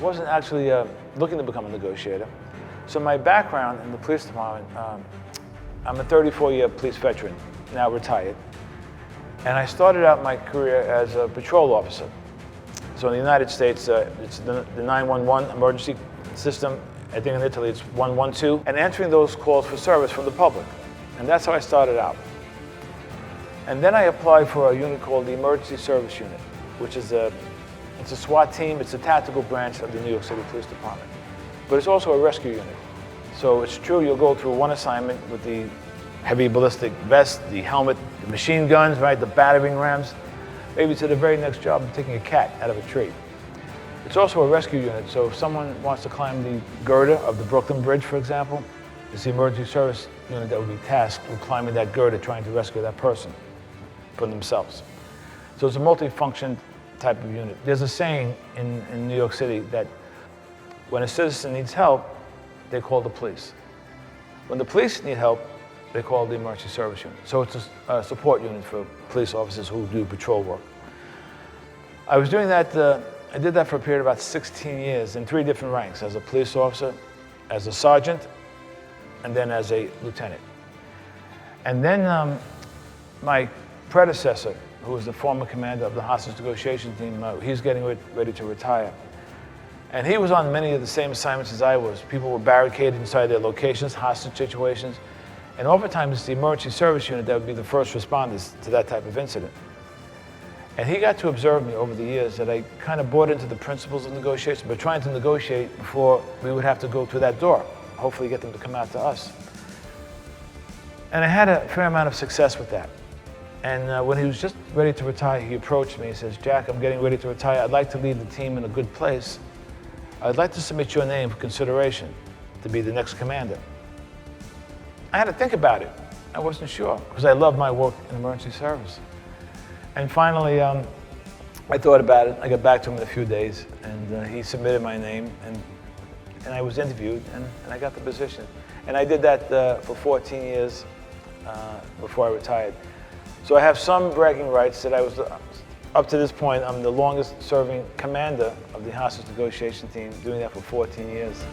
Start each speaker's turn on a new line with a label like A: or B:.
A: wasn't actually looking to become a negotiator. So my background in the police department, I'm a 34-year police veteran, now retired. And I started out my career as a patrol officer. So in the United States, it's the 911 emergency system. I think in Italy it's 112, and answering those calls for service from the public. And that's how I started out. And then I applied for a unit called the Emergency Service Unit, which is it's a SWAT team. It's a tactical branch of the New York City Police Department. But it's also a rescue unit. So it's true, you'll go through one assignment with the heavy ballistic vest, the helmet, the machine guns, right, the battering rams, maybe to the very next job of taking a cat out of a tree. It's also a rescue unit, so if someone wants to climb the girder of the Brooklyn Bridge, for example, it's the emergency service unit that would be tasked with climbing that girder, trying to rescue that person from themselves. So it's a multi-function type of unit. There's a saying in New York City that when a citizen needs help, they call the police. When the police need help, they call the emergency service unit. So it's a support unit for police officers who do patrol work. I was doing that, I did that for a period of about 16 years in 3 different ranks, as a police officer, as a sergeant, and then as a lieutenant. And then my predecessor, who was the former commander of the hostage negotiation team, he's getting ready to retire. And he was on many of the same assignments as I was. People were barricaded inside their locations, hostage situations. And oftentimes it's the emergency service unit that would be the first responders to that type of incident. And he got to observe me over the years that I kind of bought into the principles of negotiation, but trying to negotiate before we would have to go through that door, hopefully get them to come out to us. And I had a fair amount of success with that. And when he was just ready to retire, he approached me. He says, "Jack, I'm getting ready to retire. I'd like to leave the team in a good place. I'd like to submit your name for consideration to be the next commander." I had to think about it. I wasn't sure, because I love my work in emergency service. And finally, I thought about it. I got back to him in a few days, and he submitted my name, and I was interviewed, and I got the position. And I did that for 14 years before I retired. So I have some bragging rights that I was, up to this point, I'm the longest serving commander of the hostage negotiation team, doing that for 14 years.